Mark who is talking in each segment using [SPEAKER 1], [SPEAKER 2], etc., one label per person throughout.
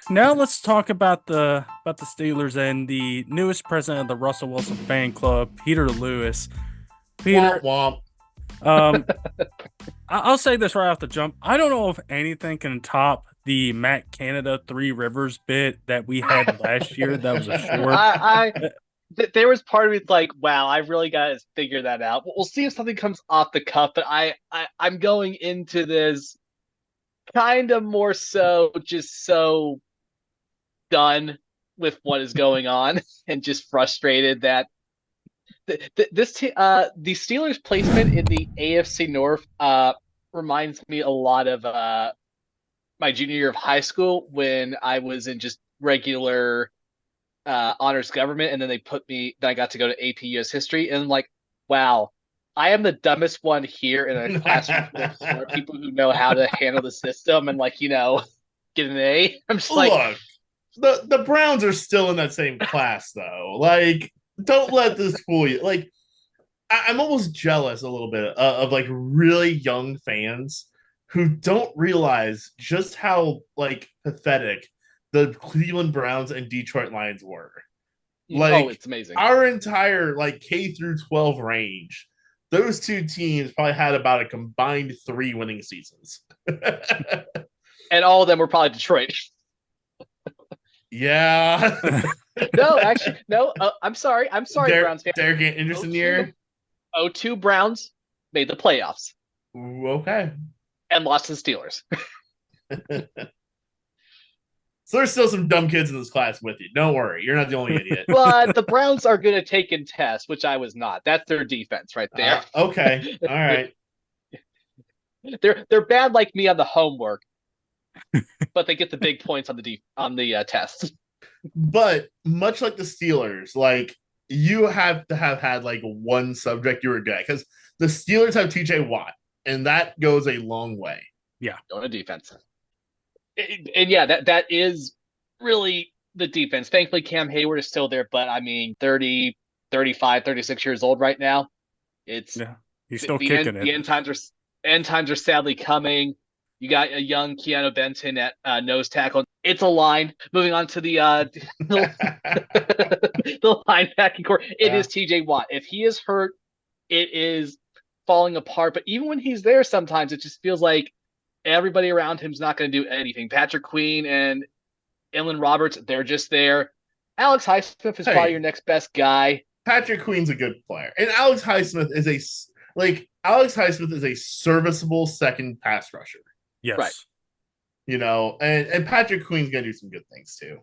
[SPEAKER 1] Now let's talk about the Steelers and the newest president of the Russell Wilson fan club, Peter Lewis.
[SPEAKER 2] Womp
[SPEAKER 1] Peter,
[SPEAKER 2] womp.
[SPEAKER 1] um, I'll say this right off the jump. I don't know if anything can top the Matt Canada Three Rivers bit that we had last year. That was a short.
[SPEAKER 3] I, there was part of me like, wow, I really got to figure that out. We'll see if something comes off the cuff, but I'm going into this kind of more so just so done with what is going on and just frustrated that the Steelers placement in the AFC North reminds me a lot of my junior year of high school when I was in just regular honors government, and then then I got to go to AP US history, and like, wow, I am the dumbest one here in a classroom full of smart people who know how to handle the system and like, get an A. I'm just like,
[SPEAKER 2] Look, the Browns are still in that same class though. Like, don't let this fool you. Like, I'm almost jealous a little bit of like really young fans who don't realize just how like pathetic the Cleveland Browns and Detroit Lions were.
[SPEAKER 3] oh,
[SPEAKER 2] Like
[SPEAKER 3] it's amazing.
[SPEAKER 2] our entire like K through 12 range, those two teams probably had about a combined 3 winning seasons.
[SPEAKER 3] And all of them were probably Detroit.
[SPEAKER 2] Yeah.
[SPEAKER 3] No, actually, no. I'm sorry. I'm sorry, Browns fans.
[SPEAKER 2] Derek Anderson year.
[SPEAKER 3] 02 Browns made the playoffs
[SPEAKER 2] Ooh, okay.
[SPEAKER 3] and lost to the Steelers.
[SPEAKER 2] So there's still some dumb kids in this class with you. Don't worry. You're not the only idiot.
[SPEAKER 3] But the Browns are going to take in tests, which I was not. That's their defense right there.
[SPEAKER 2] Okay. All right.
[SPEAKER 3] They're bad like me on the homework, but they get the big points on the tests.
[SPEAKER 2] But much like the Steelers, like you have to have had like one subject you were good at because the Steelers have TJ Watt, and that goes a long way.
[SPEAKER 1] Yeah.
[SPEAKER 3] On a defense. And yeah, that is really the defense. Thankfully, Cam Hayward is still there, but I mean, 30, 35, 36 years old right now. It's
[SPEAKER 1] Yeah. He's still
[SPEAKER 3] the
[SPEAKER 1] kicking
[SPEAKER 3] end,
[SPEAKER 1] it.
[SPEAKER 3] the end times are sadly coming. You got a young Keanu Benton at nose tackle. It's a line. Moving on to the the linebacking core. It is TJ Watt. If he is hurt, it is falling apart. But even when he's there, sometimes it just feels like everybody around him's not going to do anything. Patrick Queen and Inland Roberts, they're just there. Alex Highsmith is probably your next best guy.
[SPEAKER 2] Patrick Queen's a good player, and Alex Highsmith is a serviceable second pass rusher.
[SPEAKER 1] Yes.
[SPEAKER 3] Right.
[SPEAKER 2] And Patrick Queen's gonna do some good things too.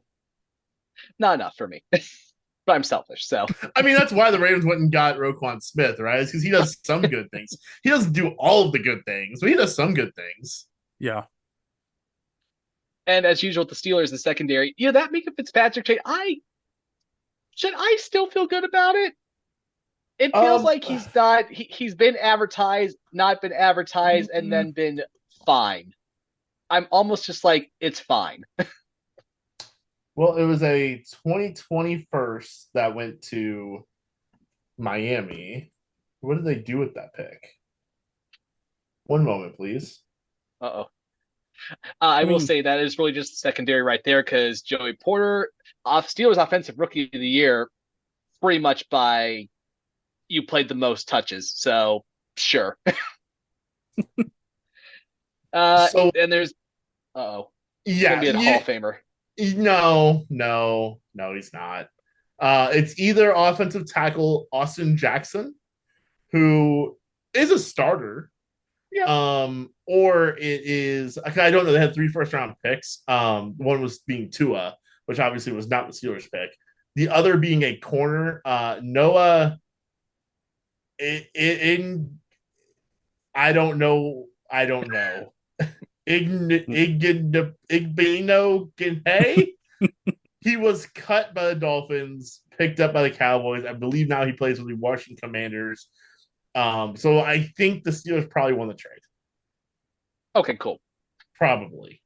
[SPEAKER 3] Not enough for me. But I'm selfish, so.
[SPEAKER 2] I mean, that's why the Ravens went and got Roquan Smith, right? It's because he does some good things. He doesn't do all of the good things, but he does some good things.
[SPEAKER 1] Yeah.
[SPEAKER 3] And as usual, the Steelers, the secondary, that Minka Fitzpatrick trade, should I still feel good about it? It feels like he's been advertised, not been advertised, and then been fine. I'm almost just like, it's fine.
[SPEAKER 2] Well, it was a 2020 first that went to Miami. What did they do with that pick? One moment, please.
[SPEAKER 3] Uh-oh. I will say that is really just secondary right there because Joey Porter, Steelers Offensive Rookie of the Year, pretty much by you played the most touches. So, sure. And there's,
[SPEAKER 2] yeah,
[SPEAKER 3] he's going to be a Hall of Famer.
[SPEAKER 2] No, he's not. It's either offensive tackle Austin Jackson, who is a starter, or it is, I don't know, they had 3 first-round picks. One was being Tua, which obviously was not the Steelers pick. The other being a corner, Noah. I don't know. Igbino Ginhey. He was cut by the Dolphins, picked up by the Cowboys. I believe now he plays with the Washington Commanders. So I think the Steelers probably won the trade.
[SPEAKER 3] Okay, cool.
[SPEAKER 2] Probably.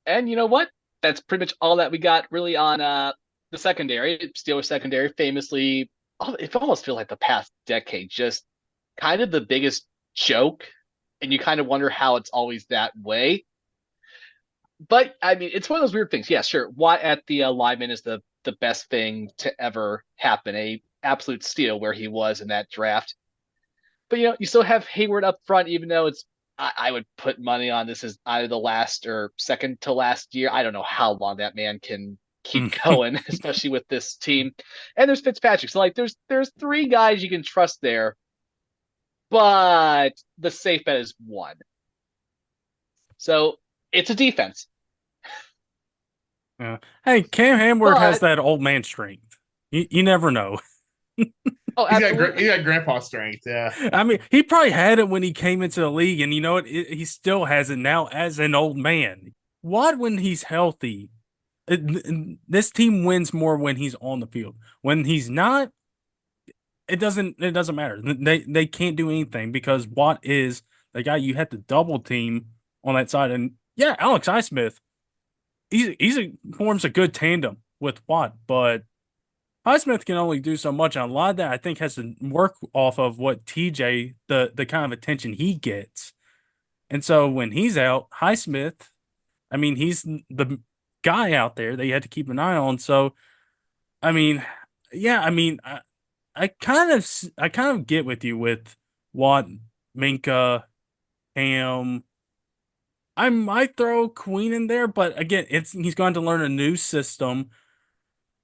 [SPEAKER 3] And you know what? That's pretty much all that we got really on the secondary. Steelers secondary, famously, it almost feels like the past decade, just kind of the biggest joke, and you kind of wonder how it's always that way. But I mean, it's one of those weird things. Yeah, sure. Watt at the lineman is the best thing to ever happen. A absolute steal where he was in that draft. But you still have Hayward up front, even though I would put money on this as either the last or second to last year. I don't know how long that man can keep going, especially with this team. And there's Fitzpatrick. So like there's three guys you can trust there, but the safe bet is one. So it's a defense.
[SPEAKER 1] Yeah. Hey, Cam Hayward has
[SPEAKER 3] But
[SPEAKER 1] that old man strength. You never know.
[SPEAKER 3] oh, absolutely.
[SPEAKER 2] He got grandpa strength. Yeah.
[SPEAKER 1] I mean, he probably had it when he came into the league, and you know what? He still has it now as an old man. Watt, when he's healthy, this team wins more when he's on the field. When he's not, it doesn't matter. They can't do anything because Watt is the guy you have to double team on that side. And yeah, Alex Highsmith, forms a good tandem with Watt, but Highsmith can only do so much. And a lot of that I think has to work off of what TJ, the kind of attention he gets. And so when he's out, Highsmith, I mean, he's the guy out there that you had to keep an eye on. So I mean, yeah, I mean, I kind of get with you with Watt, Minka, Ham. I might throw Queen in there, but again, he's going to learn a new system,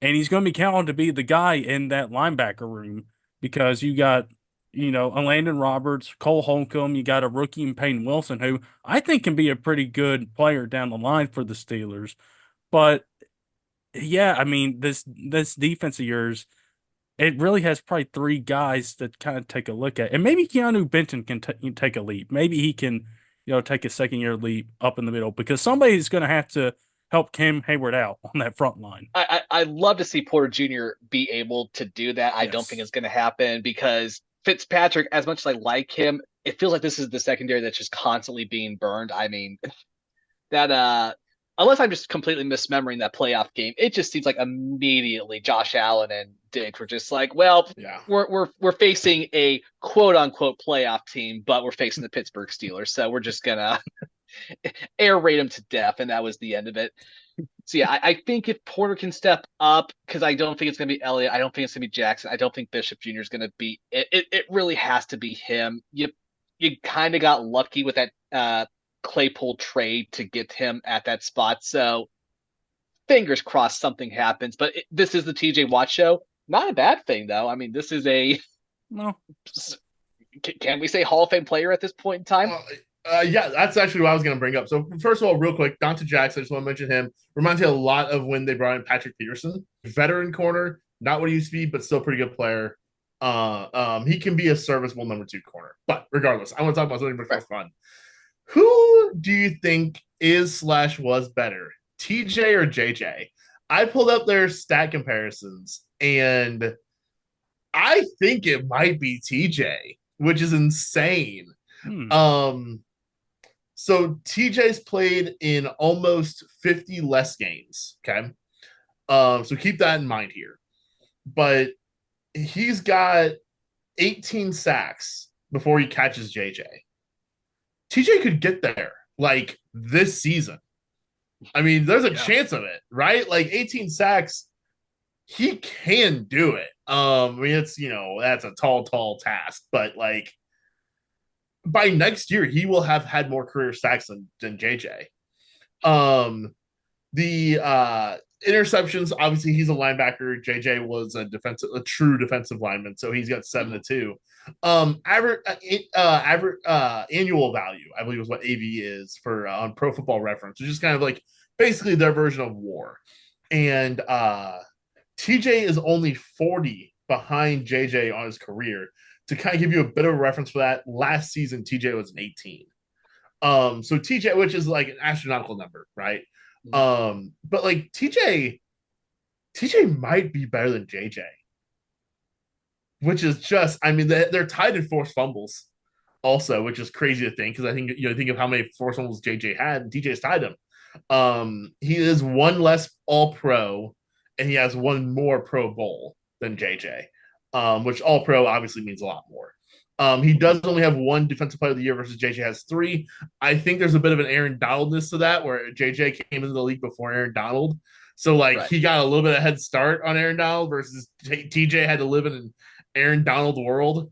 [SPEAKER 1] and he's going to be counted to be the guy in that linebacker room because you got, a Landon Roberts, Cole Holcomb, you got a rookie in Peyton Wilson, who I think can be a pretty good player down the line for the Steelers. But yeah, I mean, this defense of yours, it really has probably three guys that kind of take a look at, and maybe Keanu Benton can take a leap. Maybe he can, take a second year leap up in the middle because somebody's going to have to help Cam Hayward out on that front line.
[SPEAKER 3] I love to see Porter Jr. be able to do that. I don't
[SPEAKER 1] Yes.
[SPEAKER 3] think it's going to happen because Fitzpatrick, as much as I like him, it feels like this is the secondary that's just constantly being burned. I mean, that unless I'm just completely misremembering that playoff game, it just seems like immediately Josh Allen and Diggs were just like, well,
[SPEAKER 2] Yeah.
[SPEAKER 3] we're facing a quote unquote playoff team, but we're facing the Pittsburgh Steelers, so we're just gonna air raid them to death, and that was the end of it. So yeah, I think if Porter can step up, because I don't think it's going to be Elliott, I don't think it's going to be Jackson, I don't think Bishop Jr. is going to be it. It really has to be him. You kind of got lucky with that Claypool trade to get him at that spot. So fingers crossed something happens. But this is the TJ Watt show. Not a bad thing though. I mean, this is a
[SPEAKER 1] No.
[SPEAKER 3] can we say Hall of Fame player at this point in time?
[SPEAKER 2] Yeah, that's actually what I was going to bring up. So first of all, real quick, Dante Jackson, I just want to mention him. Reminds me a lot of when they brought in Patrick Peterson, veteran corner, not what he used to be, but still pretty good player. He can be a serviceable number 2 corner. But regardless, I want to talk about something for fun. Who do you think is/was better, TJ or JJ? I pulled up their stat comparisons, and I think it might be TJ, which is insane. So TJ's played in almost 50 less games. Okay. So keep that in mind here. But he's got 18 sacks before he catches JJ. TJ could get there like this season. I mean, there's a chance of it, right? Like 18 sacks, he can do it. I mean, it's, that's a tall task, but like by next year, he will have had more career sacks than JJ. The interceptions, obviously, he's a linebacker. JJ was a true defensive lineman, so he's got 7-2. Average annual value, I believe, is what AV is for on Pro Football Reference, which is kind of like basically their version of WAR. And TJ is only 40 behind JJ on his career. To kind of give you a bit of a reference for that, last season TJ was an 18. So TJ, which is like an astronomical number, right? But like TJ might be better than JJ, which is just, I mean, they're tied in forced fumbles also, which is crazy to think because I think think of how many forced fumbles JJ had, and TJ's tied him. He is one less All Pro, and he has one more Pro Bowl than JJ. Which All Pro obviously means a lot more. He does only have one Defensive Player of the Year versus JJ has three. I think there's a bit of an Aaron Donaldness to that, where JJ came into the league before Aaron Donald. So, like,
[SPEAKER 3] Right.
[SPEAKER 2] he got a little bit of head start on Aaron Donald versus TJ had to live in an Aaron Donald world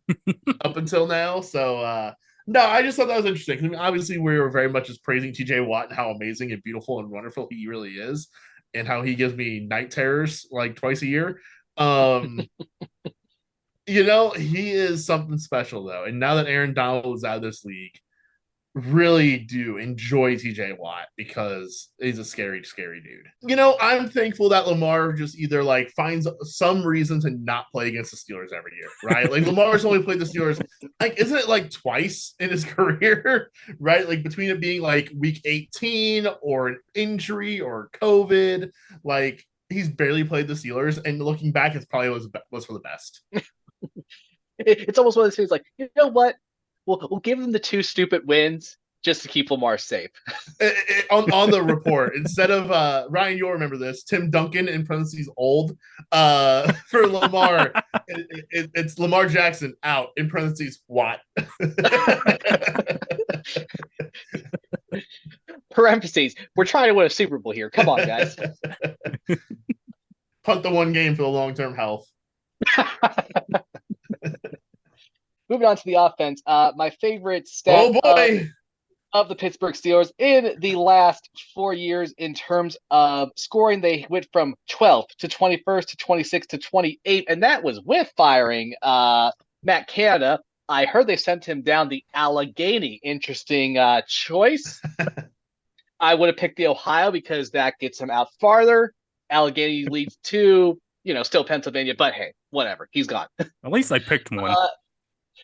[SPEAKER 2] up until now. So, no, I just thought that was interesting. I mean, obviously, we were very much just praising TJ Watt and how amazing and beautiful and wonderful he really is, and how he gives me night terrors like twice a year. Um, he is something special though. And now that Aaron Donald is out of this league, really do enjoy TJ Watt because he's a scary, scary dude. I'm thankful that Lamar just either like finds some reason to not play against the Steelers every year, right? Like Lamar's only played the Steelers, like, isn't it like twice in his career, right? Like between it being like week 18 or an injury or COVID, like he's barely played the Steelers. And looking back, it's probably was for the best.
[SPEAKER 3] It's almost one of those things like, you know what? We'll give them the 2 stupid wins just to keep Lamar safe.
[SPEAKER 2] On the report, instead of Ryan, you'll remember this, Tim Duncan in parentheses old, for Lamar, it's Lamar Jackson out in parentheses Watt.
[SPEAKER 3] Parentheses, we're trying to win a Super Bowl here. Come on, guys.
[SPEAKER 2] Punt the one game for the long-term health.
[SPEAKER 3] Moving on to the offense, my favorite stat of the Pittsburgh Steelers in the last 4 years in terms of scoring, they went from 12th to 21st to 26th to 28, and that was with firing Matt Canada. I heard they sent him down the Allegheny. Interesting choice. I would have picked the Ohio because that gets him out farther. Allegheny leads to, still Pennsylvania, but hey, whatever. He's gone.
[SPEAKER 1] At least I picked one.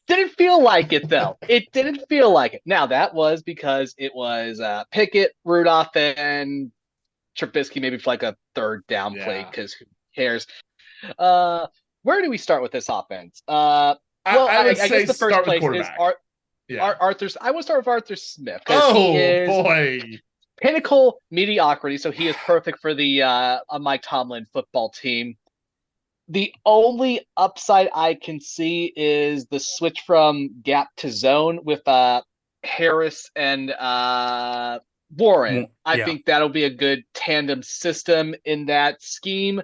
[SPEAKER 3] Didn't feel like it, though. It didn't feel like it. Now, that was because it was Pickett, Rudolph, and Trubisky maybe for like a third down play, because who cares? Where do we start with this offense? I guess the first place is Arthur. I would start with Arthur Smith.
[SPEAKER 2] Oh, boy.
[SPEAKER 3] Pinnacle mediocrity, so he is perfect for the Mike Tomlin football team. The only upside I can see is the switch from gap to zone with Harris and Warren. I think that'll be a good tandem system in that scheme.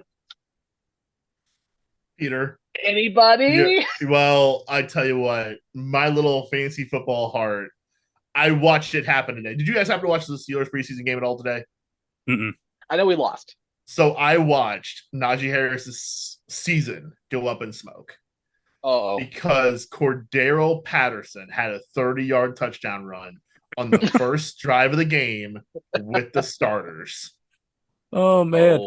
[SPEAKER 2] Peter.
[SPEAKER 3] Anybody?
[SPEAKER 2] Yeah. Well, I tell you what, my little fantasy football heart, I watched it happen today. Did you guys happen to watch the Steelers preseason game at all today?
[SPEAKER 1] Mm-mm.
[SPEAKER 3] I know we lost.
[SPEAKER 2] So I watched Najee Harris's season go up in smoke.
[SPEAKER 3] Uh-oh.
[SPEAKER 2] Because Cordero Patterson had a 30-yard touchdown run on the first drive of the game with the starters.
[SPEAKER 1] Oh, man.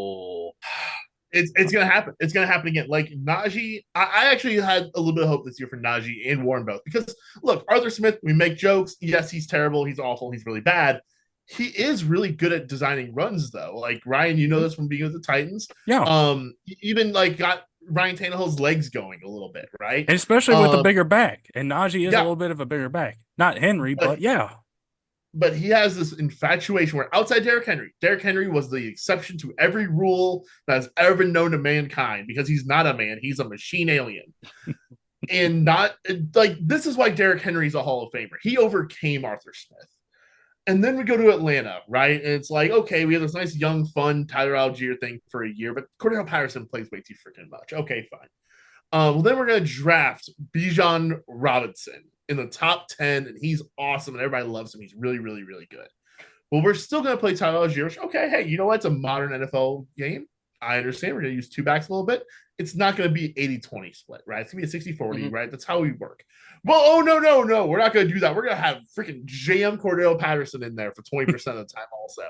[SPEAKER 2] It's going to happen. It's going to happen again. Like Najee, I actually had a little bit of hope this year for Najee and Warren both. Because, look, Arthur Smith, we make jokes. Yes, he's terrible. He's awful. He's really bad. He is really good at designing runs, though. Like, Ryan, you know this from being with the Titans.
[SPEAKER 1] Yeah.
[SPEAKER 2] Even, like, got Ryan Tannehill's legs going a little bit, right?
[SPEAKER 1] And especially with a bigger back. And Najee is a little bit of a bigger back. Not Henry, but yeah.
[SPEAKER 2] But he has this infatuation where outside Derrick Henry was the exception to every rule that has ever been known to mankind, because he's not a man. He's a machine alien. And not, like, this is why Derrick Henry's a Hall of Famer. He overcame Arthur Smith. And then we go to Atlanta, right? And it's like, okay, we have this nice, young, fun Tyler Algier thing for a year, but Cordell Patterson plays way too freaking much. Okay, fine. Well, then we're going to draft Bijan Robinson in the top 10, and he's awesome, and everybody loves him. He's really, really, really good. Well, we're still going to play Tyler Algier. Okay, hey, you know what? It's a modern NFL game. I understand. We're going to use two backs a little bit. It's not going to be 80-20 split, right? It's going to be a 60-40, right? That's how we work. Well, oh, no. We're not going to do that. We're going to have freaking jam Cordell Patterson in there for 20% of the time also.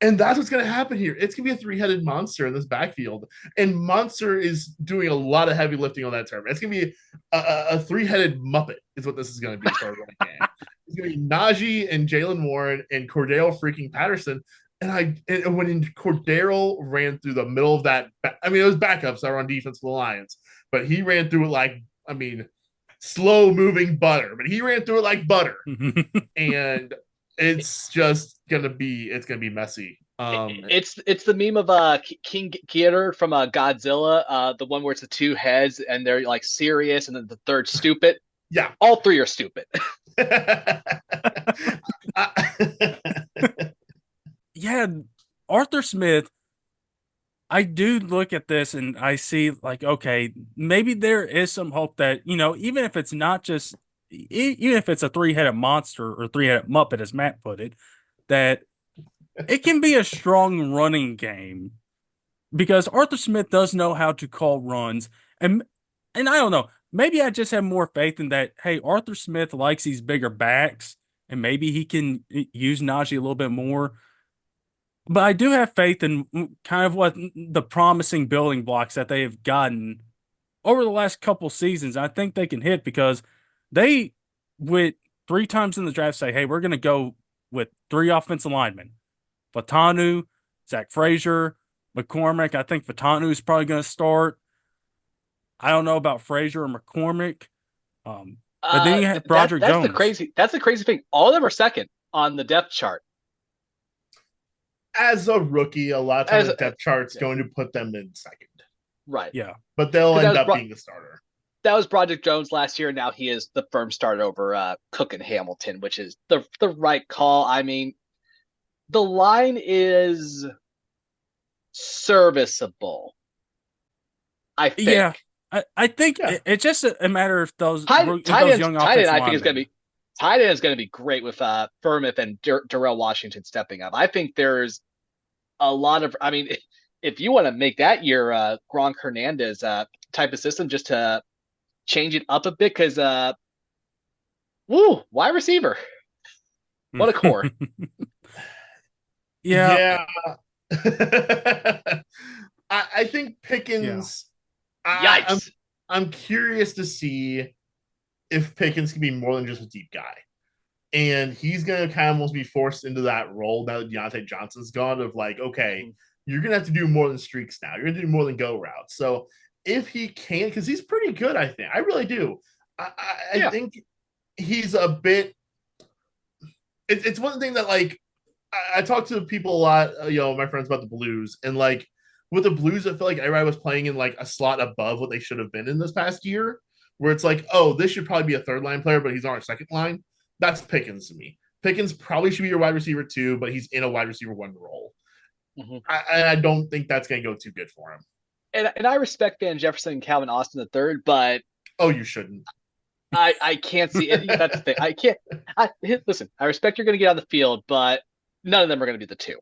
[SPEAKER 2] And that's what's going to happen here. It's going to be a three-headed monster in this backfield. And Monster is doing a lot of heavy lifting on that term. It's going to be a three-headed Muppet is what this is going to be for a running game. It's going to be Najee and Jalen Warren and Cordell freaking Patterson. And when Cordero ran through the middle of that, it was backups that were on defense for the Lions, but he ran through it like, slow moving butter, but he ran through it like butter. And it's just gonna be messy.
[SPEAKER 3] It's the meme of King Ghidorah from Godzilla, the one where it's the two heads and they're like serious and then the third stupid.
[SPEAKER 2] Yeah.
[SPEAKER 3] All three are stupid.
[SPEAKER 1] Yeah, Arthur Smith, I do look at this and I see like, okay, maybe there is some hope that, even if it's not just, even if it's a three-headed monster or three-headed Muppet, as Matt put it, that it can be a strong running game because Arthur Smith does know how to call runs. And I don't know, maybe I just have more faith in that, hey, Arthur Smith likes these bigger backs and maybe he can use Najee a little bit more. But I do have faith in kind of what the promising building blocks that they have gotten over the last couple seasons. I think they can hit because they, with 3 times in the draft, say, hey, we're going to go with 3 offensive linemen. Fatanu, Zach Frazier, McCormick. I think Fatanu is probably going to start. I don't know about Frazier or McCormick. But then you have Broderick Jones.
[SPEAKER 3] That's the crazy thing. All of them are second on the depth chart.
[SPEAKER 2] As a rookie, a lot of times the depth chart's going to put them in second.
[SPEAKER 3] Right.
[SPEAKER 1] Yeah.
[SPEAKER 2] But they'll end up being the starter.
[SPEAKER 3] That was Broderick Jones last year. Now he is the firm starter over Cook and Hamilton, which is the right call. I mean, the line is serviceable, I think.
[SPEAKER 1] Yeah. I think it's just a matter of those young offensive linemen.
[SPEAKER 3] I think it's going to be tight end is going to be great with Furmith and Darrell Washington stepping up. I think there's a lot of. I mean, if you want to make that your Gronk Hernandez type of system, just to change it up a bit, because wide receiver, what a core.
[SPEAKER 1] Yeah.
[SPEAKER 2] I think Pickens.
[SPEAKER 3] Yikes.
[SPEAKER 2] I'm curious to see if Pickens can be more than just a deep guy. And he's going to kind of almost be forced into that role now that Deontay Johnson's gone of like, okay, you're going to have to do more than streaks now. You're going to do more than go routes. So if he can, because he's pretty good, I think. I really do. I think he's a bit – it's one thing that, like, I talk to people a lot, my friends about the Blues, and, like, with the Blues, I feel like everybody was playing in like a slot above what they should have been in this past year, where it's like, oh, this should probably be a third line player, but he's on our second line. That's Pickens to me. Pickens probably should be your wide receiver 2, but he's in a wide receiver 1 role. Mm-hmm. I don't think that's going to go too good for him.
[SPEAKER 3] And I respect Van Jefferson and Calvin Austin III, but
[SPEAKER 2] you shouldn't.
[SPEAKER 3] I can't see it. That's the thing. I can't. Listen, I respect you're going to get on the field, but none of them are going to be the 2.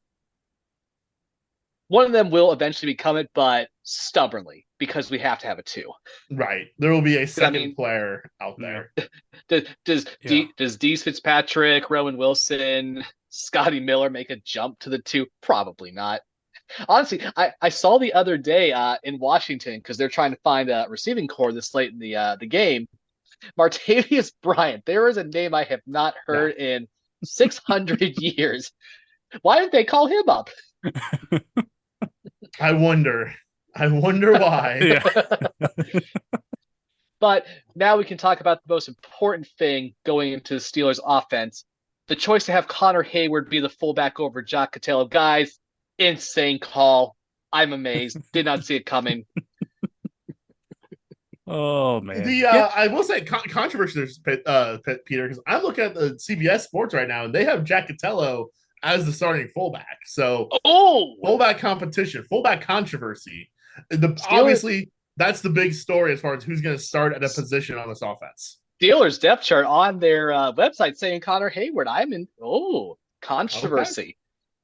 [SPEAKER 3] One of them will eventually become it, but stubbornly, because we have to have a 2.
[SPEAKER 2] Right. There will be a second player out there.
[SPEAKER 3] Does Dees Fitzpatrick, Rowan Wilson, Scotty Miller make a jump to the 2? Probably not. Honestly, I saw the other day in Washington, because they're trying to find a receiving core this late in the game, Martavius Bryant. There is a name I have not heard in 600 years. Why didn't they call him up?
[SPEAKER 2] I wonder why.
[SPEAKER 3] But now we can talk about the most important thing going into the Steelers offense. The choice to have Connor Hayward be the fullback over Jock Catello. Guys, insane call. I'm amazed. Did not see it coming.
[SPEAKER 1] Oh, man.
[SPEAKER 2] I will say controversy there's Peter, because I'm looking at the CBS Sports right now, and they have Jack Catello as the starting fullback. So fullback competition, fullback controversy. Obviously, that's the big story as far as who's going to start at a position on this offense.
[SPEAKER 3] Steelers depth chart on their website saying Connor Hayward. I'm in controversy. Okay.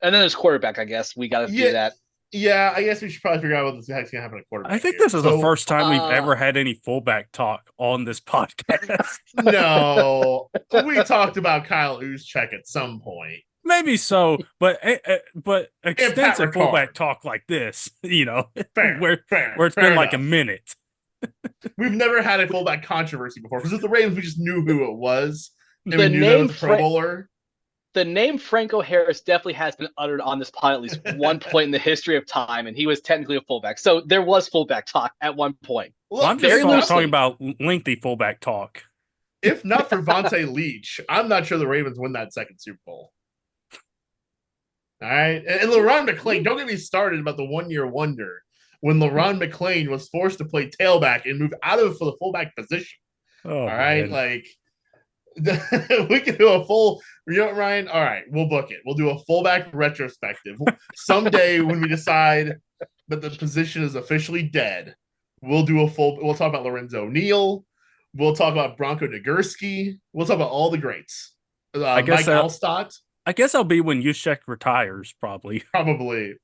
[SPEAKER 3] And then there's quarterback, I guess. We got to do that.
[SPEAKER 2] Yeah, I guess we should probably figure out what the heck's going to happen at quarterback.
[SPEAKER 1] I think this is the first time we've ever had any fullback talk on this podcast.
[SPEAKER 2] No, we talked about Kyle Juszczyk at some point.
[SPEAKER 1] Maybe so, but extensive fullback talk like this, where it's been like a minute.
[SPEAKER 2] We've never had a fullback controversy before, because with the Ravens, we just knew who it was, and we knew that was a Pro Bowler.
[SPEAKER 3] The name Franco Harris definitely has been uttered on this pod at least one point in the history of time, and he was technically a fullback. So there was fullback talk at one point.
[SPEAKER 1] Well, I'm just talking about lengthy fullback talk.
[SPEAKER 2] If not for Vontae Leach, I'm not sure the Ravens win that second Super Bowl. All right. And LeRon McClain, don't get me started about the 1-year wonder when LeRon McClain was forced to play tailback and move out of for the fullback position.
[SPEAKER 1] Oh
[SPEAKER 2] All right,
[SPEAKER 1] man.
[SPEAKER 2] like we can do a full. You know what, Ryan? All right, we'll book it. We'll do a fullback retrospective someday when we decide that the position is officially dead. We'll do a full. We'll talk about Lorenzo Neal. We'll talk about Bronco Nagurski. We'll talk about all the greats.
[SPEAKER 1] I guess
[SPEAKER 2] Mike
[SPEAKER 1] uh,
[SPEAKER 2] Alstott,
[SPEAKER 1] I guess I'll be when Yushek retires, probably.
[SPEAKER 2] probably.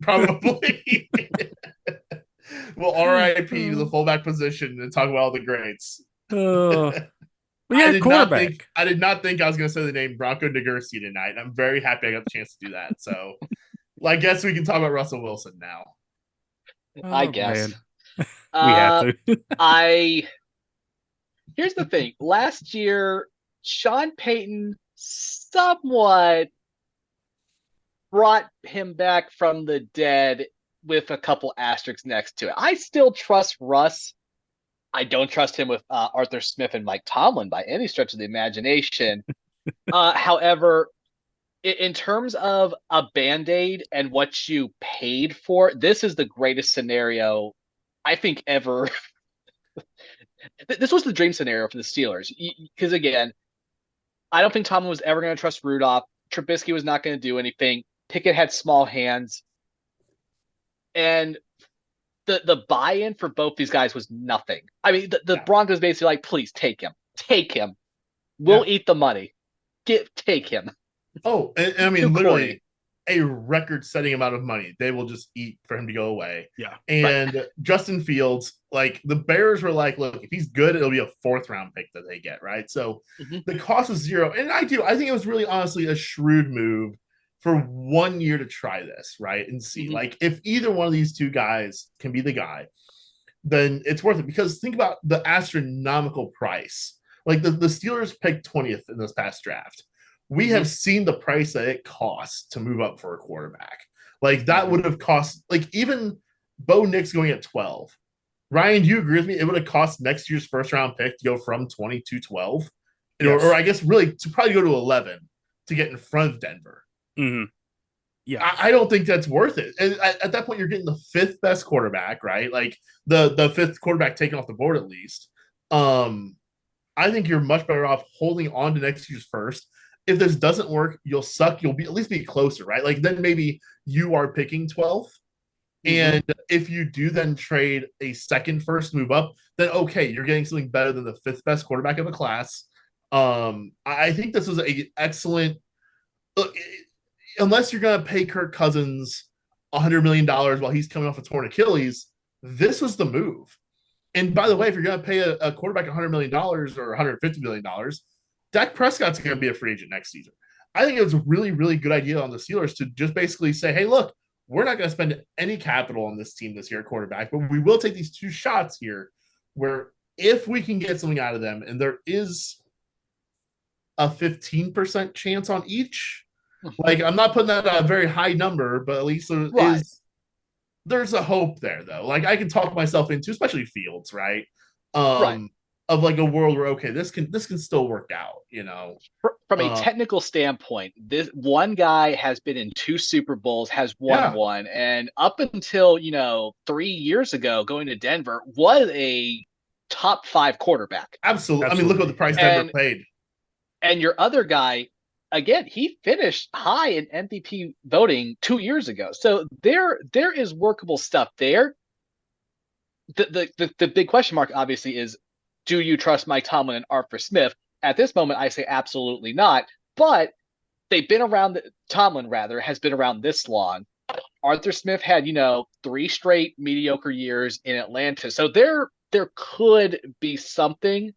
[SPEAKER 2] We'll RIP to the fullback position and talk about all the greats.
[SPEAKER 1] Uh, but
[SPEAKER 2] I
[SPEAKER 1] yeah,
[SPEAKER 2] did not think
[SPEAKER 1] quarterback.
[SPEAKER 2] I did not think I was going to say the name Bronco Nagurski tonight. I'm very happy I got the chance to do that. So, I guess we can talk about Russell Wilson now.
[SPEAKER 3] I
[SPEAKER 1] Oh
[SPEAKER 3] guess.
[SPEAKER 1] man, we have
[SPEAKER 3] Uh,
[SPEAKER 1] to.
[SPEAKER 3] I Here's the thing. Last year, Sean Payton somewhat brought him back from the dead with a couple asterisks next to it. I still trust Russ. I don't trust him with Arthur Smith and Mike Tomlin by any stretch of the imagination. However, in terms of a Band-Aid and what you paid for, this is the greatest scenario I think ever. This was the dream scenario for the Steelers. Because again, I don't think Tomlin was ever going to trust Rudolph. Trubisky was not going to do anything. Pickett had small hands. And the buy-in for both these guys was nothing. I mean, the Broncos basically like, please take him. Take him. We'll eat the money. Take him.
[SPEAKER 2] Oh, and I mean,
[SPEAKER 3] Too
[SPEAKER 2] literally
[SPEAKER 3] corny.
[SPEAKER 2] a record-setting amount of money they will just eat for him to go away.
[SPEAKER 1] Yeah.
[SPEAKER 2] And
[SPEAKER 3] Right.
[SPEAKER 2] Justin Fields, like the Bears were like, look, if he's good, it'll be a fourth-round pick that they get, right? So the cost is zero. And I think it was really honestly a shrewd move for 1 year to try this, right? And see, like, if either one of these two guys can be the guy, then it's worth it. Because think about the astronomical price. Like the Steelers picked 20th in this past draft. We have seen the price that it costs to move up for a quarterback. Like that would have cost, like even Bo Nix going at 12. Ryan, do you agree with me? It would have cost next year's first round pick to go from 20 to 12,
[SPEAKER 1] Yes.
[SPEAKER 2] or I guess really to probably go to 11 to get in front of Denver.
[SPEAKER 1] Mm-hmm. Yeah.
[SPEAKER 2] I don't think that's worth it. And at that point, you're getting the fifth best quarterback, right? Like the fifth quarterback taken off the board at least. I think you're much better off holding on to next year's first. If this doesn't work, you'll suck. You'll be at least be closer, right? Like then maybe you are picking 12th. And if you do then trade a second first move up, then okay, you're getting something better than the fifth best quarterback of the class. I think this was a excellent. Unless you're going to pay Kirk Cousins $100 million while he's coming off a torn Achilles, this was the move. And by the way, if you're going to pay a quarterback $100 million or $150 million, Dak Prescott's going to be a free agent next season. I think it was a really, really good idea on the Steelers to just basically say, hey, look, we're not going to spend any capital on this team this year at quarterback, but we will take these two shots here where if we can get something out of them, and there is a 15% chance on each. Like, I'm not putting that at a very high number, but at least there's a hope there, though. Like, I can talk myself into, especially Fields, right? Of like a world where okay, this can still work out, you know.
[SPEAKER 3] From a technical standpoint, this one guy has been in 2 Super Bowls, has won one, and up until 3 years ago, going to Denver was a top 5 quarterback.
[SPEAKER 2] Absolutely. I mean, look what the price Denver paid.
[SPEAKER 3] And your other guy, again, he finished high in MVP voting 2 years ago. So there is workable stuff there. The big question mark, obviously, is do you trust Mike Tomlin and Arthur Smith? At this moment, I say absolutely not. But they've been around. Tomlin, rather, has been around this long. Arthur Smith had, 3 straight mediocre years in Atlanta. So there could be something.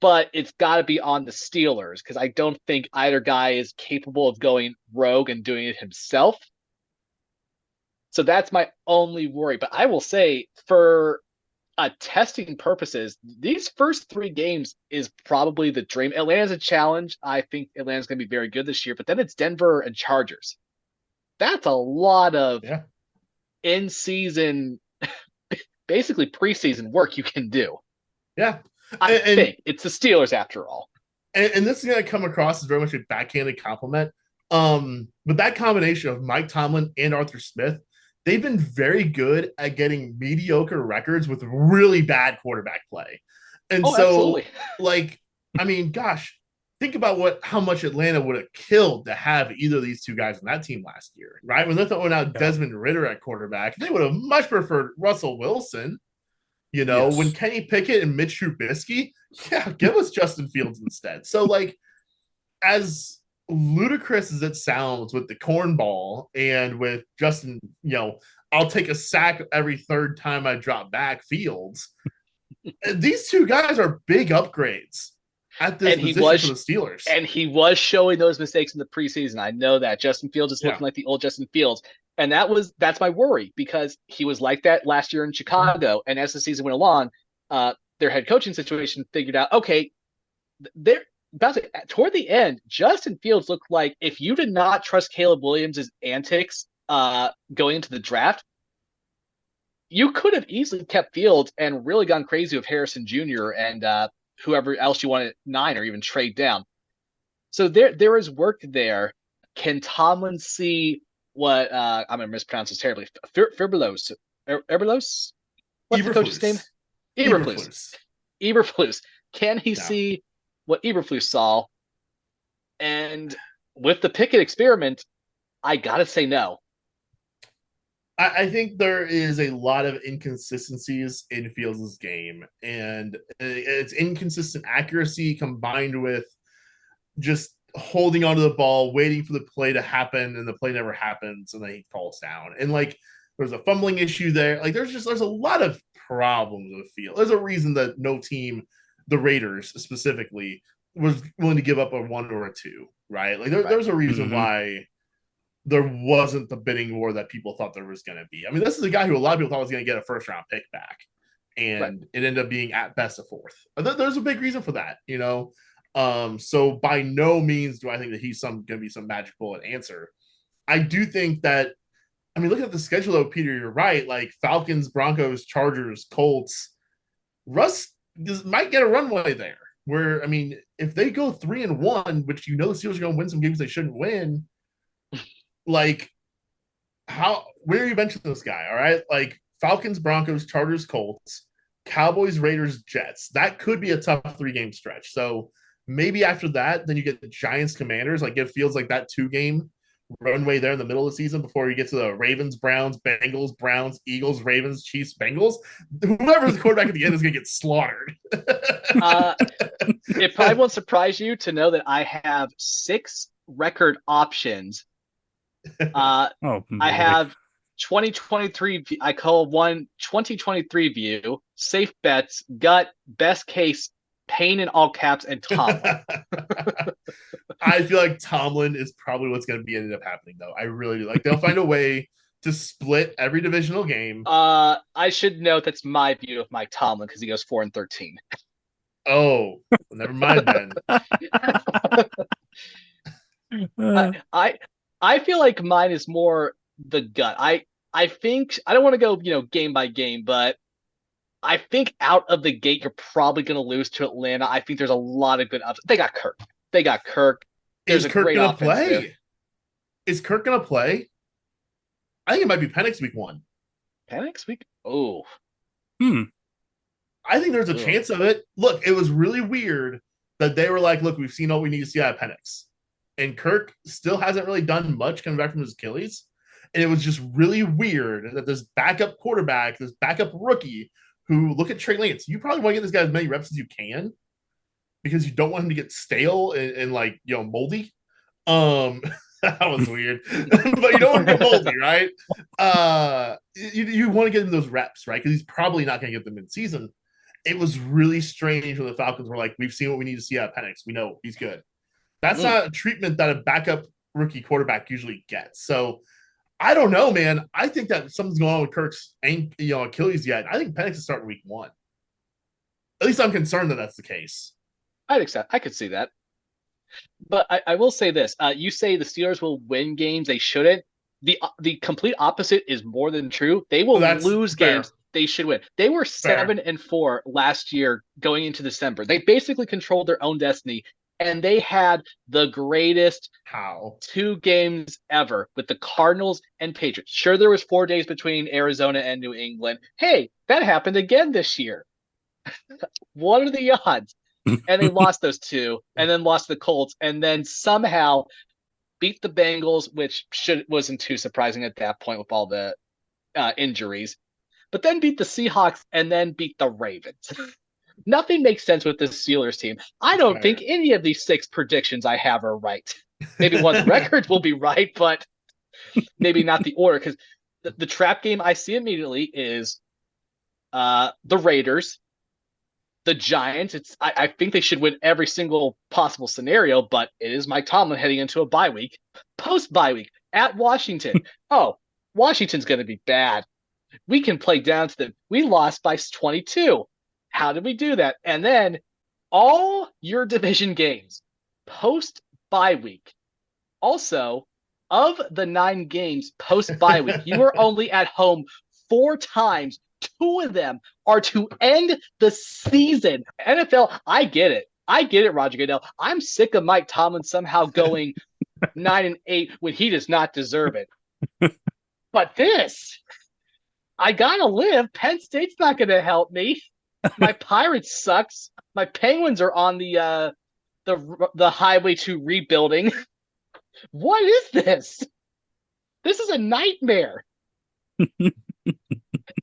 [SPEAKER 3] But it's got to be on the Steelers because I don't think either guy is capable of going rogue and doing it himself. So that's my only worry. But I will say, for testing purposes, these first 3 games is probably the dream. Atlanta's a challenge. I think Atlanta's going to be very good this year. But then it's Denver and Chargers. That's a lot of in-season, basically preseason work you can do.
[SPEAKER 2] Yeah.
[SPEAKER 3] I think it's the Steelers after all.
[SPEAKER 2] And this is going to come across as very much a backhanded compliment. But that combination of Mike Tomlin and Arthur Smith, they've been very good at getting mediocre records with really bad quarterback play. And
[SPEAKER 3] Oh,
[SPEAKER 2] so,
[SPEAKER 3] absolutely.
[SPEAKER 2] like, I mean, gosh, think about how much Atlanta would have killed to have either of these two guys on that team last year, right? When they went out
[SPEAKER 1] Yeah.
[SPEAKER 2] Desmond Ritter at quarterback, they would have much preferred Russell Wilson. When
[SPEAKER 1] Yes.
[SPEAKER 2] Kenny Pickett and Mitch Trubisky, yeah, give us Justin Fields instead. So, like, as ludicrous as it sounds with the cornball and with Justin, I'll take a sack every third time I drop back Fields. These two guys are big upgrades at this
[SPEAKER 3] And he
[SPEAKER 2] position for
[SPEAKER 3] was
[SPEAKER 2] the Steelers.
[SPEAKER 3] and he was showing those mistakes in the preseason. I know that Justin Fields is
[SPEAKER 2] Yeah.
[SPEAKER 3] looking like the old Justin Fields. And that's my worry, because he was like that last year in Chicago. And as the season went along, their head coaching situation figured out, okay, they're toward the end, Justin Fields looked like, if you did not trust Caleb Williams' antics going into the draft, you could have easily kept Fields and really gone crazy with Harrison Jr. and whoever else you wanted at 9, or even trade down. So there is work there. Can Tomlin see what I'm gonna mispronounce this terribly? Fibberlos, Eberlos. What's the coach's name?
[SPEAKER 2] Eberflus.
[SPEAKER 3] Eberflus.
[SPEAKER 2] Eberflus.
[SPEAKER 3] Eberflus. Can he
[SPEAKER 2] No.
[SPEAKER 3] see what Eberflus saw? And with the Pickett experiment, I gotta say no.
[SPEAKER 2] I think there is a lot of inconsistencies in Fields' game, and it's inconsistent accuracy combined with just holding onto the ball, waiting for the play to happen, and the play never happens, and then he falls down. And like, there's a fumbling issue there. Like, there's a lot of problems with Fields. There's a reason that no team, the Raiders specifically, was willing to give up a 1 or a 2, right? Like, there's a reason why there wasn't the bidding war that people thought there was going to be. I mean, this is a guy who a lot of people thought was going to get a first round pick back, and it ended up being at best a 4th. There's a big reason for that. So by no means do I think that he's going to be some magic bullet answer. I do think that, I mean, look at the schedule though, Peter, you're right. Like, Falcons, Broncos, Chargers, Colts, Russ might get a runway there where, I mean, if they go 3-1, which the Steelers are going to win some games they shouldn't win, like, where are you benching this guy? All right. Like, Falcons, Broncos, Chargers, Colts, Cowboys, Raiders, Jets. That could be a tough 3-game stretch. So maybe after that, then you get the Giants, Commanders. Like, it feels like that 2-game runway there in the middle of the season before you get to the Ravens, Browns, Bengals, Browns, Eagles, Ravens, Chiefs, Bengals. Whoever's the quarterback at the end is going to get slaughtered.
[SPEAKER 3] It probably won't surprise you to know that I have 6 record options. I have 2023. I call one 2023 view, safe bets, gut, best case, pain in all caps, and Tomlin.
[SPEAKER 2] I feel like Tomlin is probably what's going to be ended up happening, though. I really do. Like, they'll find a way to split every divisional game.
[SPEAKER 3] I should note that's my view of Mike Tomlin, because he goes 4-13.
[SPEAKER 2] Oh, never mind then.
[SPEAKER 3] I feel like mine is more the gut. I think I don't want to go game by game, but I think out of the gate you're probably going to lose to Atlanta. I think there's a lot of good ups. They got Kirk. There's
[SPEAKER 2] Is Kirk
[SPEAKER 3] going to
[SPEAKER 2] play?
[SPEAKER 3] there.
[SPEAKER 2] Is Kirk going to play? I think it might be Penix week 1.
[SPEAKER 3] Penix week? Oh.
[SPEAKER 2] I think there's a chance of it. Look, it was really weird that they were like, look, we've seen all we need to see out of Penix. And Kirk still hasn't really done much coming back from his Achilles. And it was just really weird that this backup quarterback, this backup rookie, who, look at Trey Lance, you probably want to get this guy as many reps as you can because you don't want him to get stale and like, moldy. That was weird. But you don't want to get moldy, right? You want to get him those reps, right? Because he's probably not going to get them in season. It was really strange when the Falcons were like, we've seen what we need to see out of Penix. We know he's good. That's not a treatment that a backup rookie quarterback usually gets. So I don't know, man. I think that something's going on with Kirk's Achilles yet. I think Penix is starting week 1. At least I'm concerned that that's the case.
[SPEAKER 3] I'd accept. I could see that. But I will say this. You say the Steelers will win games they shouldn't. The complete opposite is more than true. They will lose games they should win. They were 7-4 last year going into December. They basically controlled their own destiny. And they had the greatest 2 games ever with the Cardinals and Patriots. Sure, there was 4 days between Arizona and New England. Hey, that happened again this year. What are the odds? And they lost those two, and then lost the Colts, and then somehow beat the Bengals, which wasn't too surprising at that point with all the injuries. But then beat the Seahawks, and then beat the Ravens. Nothing makes sense with this Steelers team. I don't think any of these 6 predictions I have are right. Maybe one of the records will be right, but maybe not the order. Because the trap game I see immediately is the Raiders, the Giants. I think they should win every single possible scenario, but it is Mike Tomlin heading into a bye week. Post-bye week at Washington. Oh, Washington's going to be bad. We can play down to them. We lost by 22. How did we do that? And then all your division games post-bye week. Also, of the 9 games post-bye week, you are only at home 4 times. 2 of them are to end the season. NFL, I get it. Roger Goodell. I'm sick of Mike Tomlin somehow going 9-8 when he does not deserve it. But this, I gotta live. Penn State's not going to help me. My Pirates sucks. My Penguins are on the highway to rebuilding. What is this? This is a nightmare.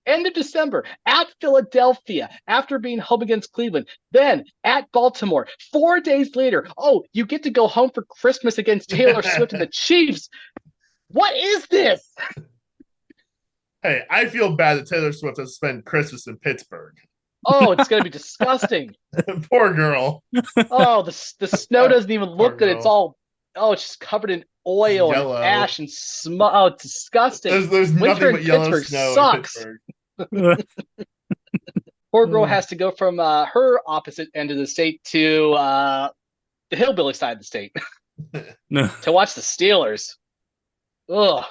[SPEAKER 3] End of December at Philadelphia after being home against Cleveland. Then at Baltimore 4 days later. Oh, you get to go home for Christmas against Taylor Swift and the Chiefs. What is this?
[SPEAKER 2] Hey, I feel bad that Taylor Swift has spent Christmas in Pittsburgh.
[SPEAKER 3] Oh, it's going to be disgusting.
[SPEAKER 2] Poor girl.
[SPEAKER 3] Oh, the snow doesn't even look good. It's all, it's just covered in oil yellow. And ash and smoke. Oh, it's disgusting.
[SPEAKER 2] There's
[SPEAKER 3] Winter
[SPEAKER 2] nothing but
[SPEAKER 3] in
[SPEAKER 2] yellow
[SPEAKER 3] Pittsburgh
[SPEAKER 2] snow
[SPEAKER 3] sucks.
[SPEAKER 2] in Pittsburgh.
[SPEAKER 3] Poor girl has to go from her opposite end of the state to the hillbilly side of the state to watch the Steelers. Ugh.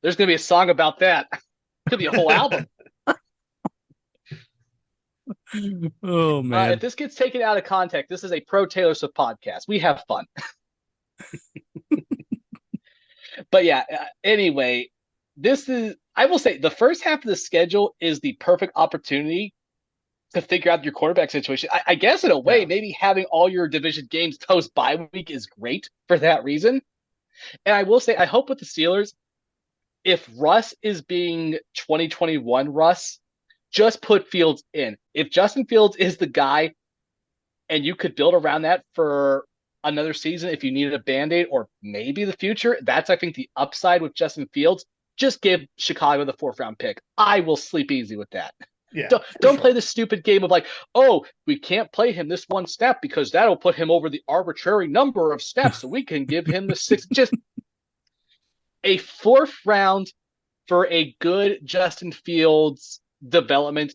[SPEAKER 3] There's going to be a song about that. Could be a whole album.
[SPEAKER 1] Oh, man.
[SPEAKER 3] If this gets taken out of context, this is a pro Taylor Swift podcast. We have fun. But yeah, anyway, I will say the first half of the schedule is the perfect opportunity to figure out your quarterback situation. I guess in a way, maybe having all your division games post bye week is great for that reason. And I will say, I hope with the Steelers, if Russ is being 2021 Russ, just put Fields in. If Justin Fields is the guy and you could build around that for another season if you needed a Band-Aid or maybe the future, that's, I think, the upside with Justin Fields. Just give Chicago the 4th round pick. I will sleep easy with that.
[SPEAKER 2] Yeah,
[SPEAKER 3] don't play the stupid game of like, oh, we can't play him this one step because that'll put him over the arbitrary number of steps, so we can give him the 6. Just a 4th round for a good Justin Fields development,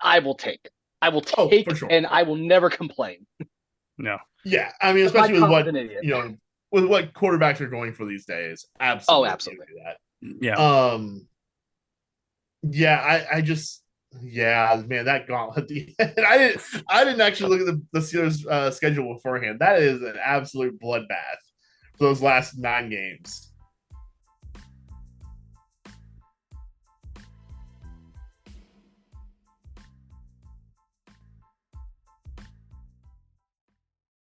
[SPEAKER 3] I will take. For sure. And I will never complain.
[SPEAKER 1] No.
[SPEAKER 2] Yeah, I mean, especially with what quarterbacks are going for these days. Absolutely.
[SPEAKER 3] Oh, absolutely.
[SPEAKER 2] That.
[SPEAKER 1] Yeah.
[SPEAKER 2] Yeah, I just, man, that gauntlet. I didn't actually look at the Steelers schedule beforehand. That is an absolute bloodbath for those last 9 games.